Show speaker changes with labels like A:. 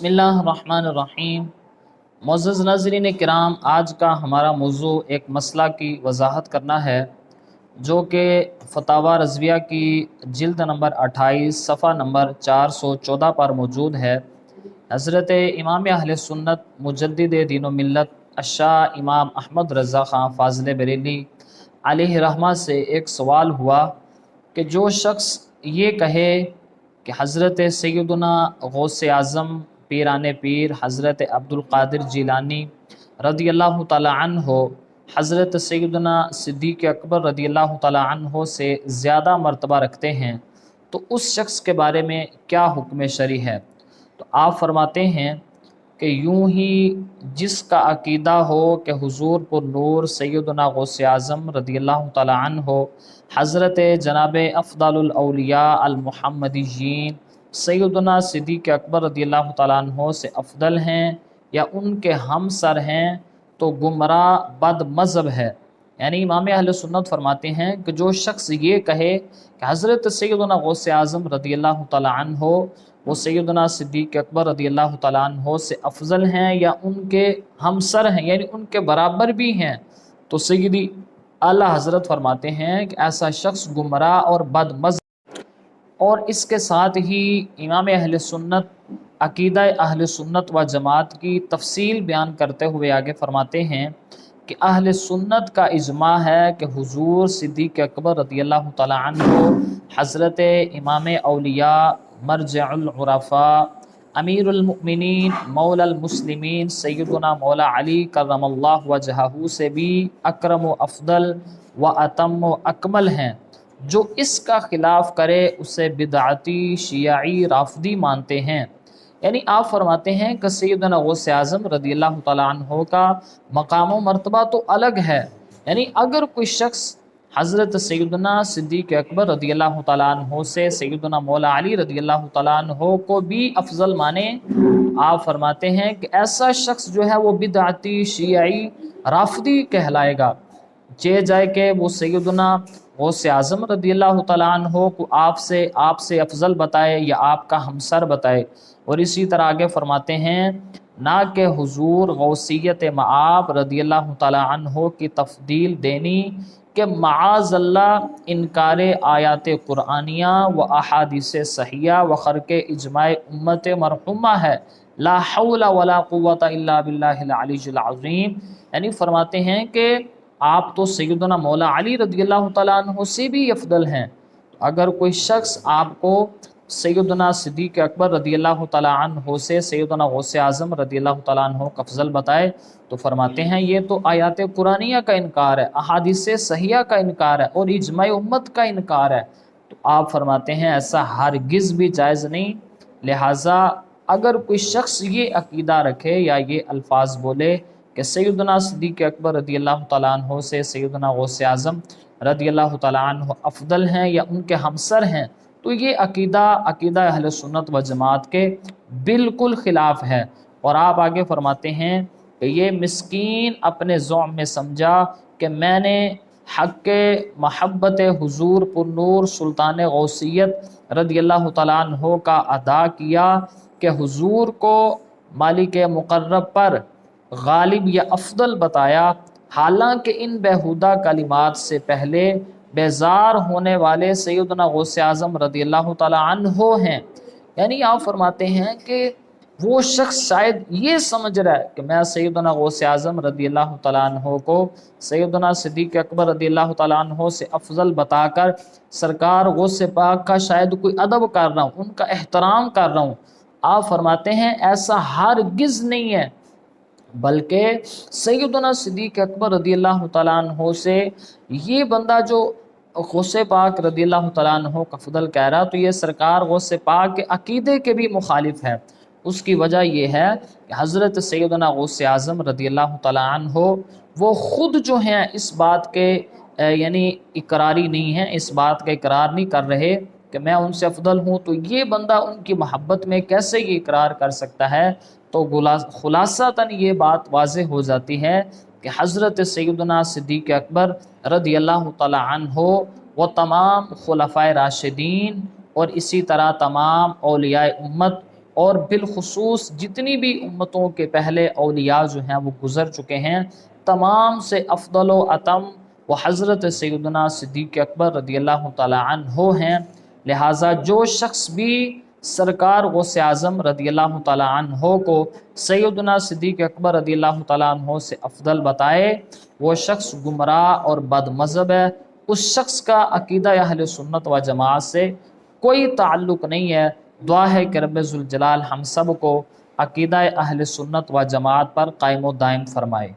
A: बिस्मिल्लाहिर्रहमानिर्रहीम। मुअज़्ज़ज़ नाज़रीन किराम, आज का हमारा मौज़ू एक मसला की वजाहत करना है जो कि फ़तावा रज़विया की जिल्द नंबर 28 सफ़ा नंबर 414 पर मौजूद है। हज़रत इमाम अहले सुन्नत मुजद्दिद दीन व मिल्लत अशाह इमाम अहमद रज़ा ख़ां फ़ाज़िल बरेली अलैहि रहमा से एक सवाल हुआ कि जो शख्स ये कहे कि हज़रत सैयदना गौस आज़म पीराने पीर हज़रत अब्दुल क़ादिर जिलानी रदियल्लाहु ताला अन्हो हज़रत सैयदना सिद्दीक़ अकबर रदियल्लाहु ताला अन्हो से ज़्यादा मर्तबा रखते हैं, तो उस शख्स के बारे में क्या हुक्म शरई है। तो आप फरमाते हैं कि यूं ही जिसका अकीदा हो कि हुज़ूर पुर नूर सैयदना गौस आज़म रदियल्लाहु ताला अन्हो हज़रत जनाब अफ़दालुल औलिया अल मुहम्मदीयीन सैयदना सिद्दीक़ अकबर रदियल्लाहु ताला अन्हो से अफ़दल हैं या उनके हमसर हैं, तो गुमराह बद मज़हब है। यानी इमाम अहले सुन्नत फरमाते हैं कि जो शख्स ये कहे कि हज़रत सैयदना गौस आज़म रदियल्लाहु ताला अन्हो वो सैयदना सिद्दीक़ अकबर रदियल्लाहु ताला अन्हो से अफजल हैं या उनके हमसर हैं, यानी उनके बराबर भी हैं, तो सैयदी आला हज़रत फरमाते हैं कि ऐसा शख्स गुमराह और बदमज़हब। और इसके साथ ही इमाम अहले सुन्नत अकीदा अहले सुन्नत व जमात की तफसील बयान करते हुए आगे फरमाते हैं कि अहले सुन्नत का इजमा है कि हुजूर सिद्दीक़ अकबर रदियल्लाहु ताला अन्हु हज़रत इमाम औलिया मरजउल उरफ़ा अमीरुल मुमिनीन मौलल मुस्लिमीन सैयदना मौला अली करमल्लाहु वजहहू से भी अकरम व अफ़दल व अतम व अकमल हैं। जो इसका ख़िलाफ़ करे उसे बिदअती शियाई राफ़दी मानते हैं। यानी आप फरमाते हैं कि सैयदना गौस आज़म रदियल्लाहु ताला अन्हो का मकाम व मर्तबा तो अलग है। यानी अगर कोई शख्स हज़रत सैयदना सिद्दीक़ अकबर रदियल्लाहु ताला अन्हो से सैयदना मौला अली रदियल्लाहु ताला अन्हो को भी अफजल माने, आप फरमाते हैं कि ऐसा शख्स जो है वो बिदअती शियाई राफ़दी कहलाएगा। जे जाए कि वो सैयदना गौस आज़म रदियल्लाहु ताला अन्हो को आपसे अफजल बताए या आपका हमसर बताए। और इसी तरह आगे फरमाते हैं ना कि हुजूर गौसियत मआब रदियल्लाहु ताला अन्हो की तफदील देनी कि माअज़ल्लाह इनकार आयात कुरानिया व अहादीस सहिया व खर्क़ इजमाए उम्मत मरहुमा है। ला हौला वला कुव्वता इल्ला बिल्लाहिल अलीयुल अज़ीम। यानी फरमाते हैं कि आप तो सैयदना मौला अली रदियल्लाहु ताला अन्हु से भी अफदल हैं। तो अगर कोई शख्स आपको सैयदना सिद्दीक़ अकबर रदियल्लाहु ताला अन्हु से सैयदना गौस आज़म रदियल्लाहु ताला अन्हु का अफजल बताए, तो फरमाते हैं ये तो आयात कुरानिया का इनकार है, अहादीस सहिया का इनकार है और इजमाए उम्मत का इनकार है। तो आप फरमाते हैं ऐसा हरगिज़ भी जायज़ नहीं। लिहाजा अगर कोई शख्स ये अकीदा रखे या ये अल्फाज बोले कि सैयदना सिद्दीक़ अकबर रदियल्लाहु ताला अन्हु से सैयदना गौस आज़म रदियल्लाहु ताला अन्हु अफदल हैं या उनके हमसर हैं, तो ये अकीदा अहले सुन्नत व जमात के बिल्कुल ख़िलाफ़ है। और आप आगे फरमाते हैं कि ये मिस्कीन अपने ज़ौम में समझा कि मैंने हक़ महब्बत हुजूर पुरनूर सुल्तान गौसियत रदियल्लाहु ताला अन्हु का अदा किया कि हुजूर को मालिक मुक़र्रब पर गालिब या अफदल बताया, हालांकि इन बेहुदा कलिमात से पहले बेजार होने वाले सैयदना गौस आज़म रदियल्लाहु ताला अन्हो हैं। यानी आप फरमाते हैं कि वो शख्स शायद ये समझ रहा है कि मैं सैयदना गौस आज़म रदियल्लाहु ताला अन्हो को सैयदना सिद्दीक़ अकबर रदियल्लाहु ताला अन्हो से अफजल बताकर सरकार गौस पाक का शायद कोई अदब कर रहा हूँ, उनका एहतराम कर रहा हूँ। आप फरमाते हैं ऐसा हरगिज़ नहीं है, बल्कि सैयदना सिद्दीक़ अकबर रदियल्लाहु ताला अन्हो से ये बंदा जो गौस पाक रदियल्लाहु ताला अन्हो का फजल कह रहा, तो ये सरकार गौस पाक के अकीदे के भी मुखालिफ है। उसकी वजह यह है कि हज़रत सैयदना गौस आज़म रदियल्लाहु ताला अन्हो वो ख़ुद जो हैं इस बात के यानी इकरारी नहीं हैं, इस बात का इकरार नहीं कर रहे कि मैं उनसे अफदल हूँ, तो ये बंदा उनकी मोहब्बत में कैसे ये इकरार कर सकता है। तो खुलासातन ये बात वाज़ेह हो जाती है कि हज़रत सैयदना सिद्दीक़ अकबर रदियल्लाहु ताला अन्हो व तमाम खुलफ़ाए राशिदीन और इसी तरह तमाम औलियाए उम्मत اور بالخصوص جتنی بھی امتوں کے پہلے اولیاء جو ہیں وہ گزر چکے ہیں، تمام سے افضل و اتم وہ حضرت سیدنا صدیق اکبر رضی اللہ تعالی عنہ ہیں۔ لہٰذا جو شخص بھی سرکار غوث اعظم رضی اللہ تعالی عنہ کو سیدنا صدیق اکبر رضی اللہ تعالی عنہ سے افضل بتائے، وہ شخص گمراہ اور بد مذہب ہے۔ اس شخص کا عقیدہ اہل سنت و جماعت سے کوئی تعلق نہیں ہے۔ دعا ہے کہ رب ذوالجلال ہم سب کو عقیدہ اہل سنت و جماعت پر قائم و دائم فرمائے۔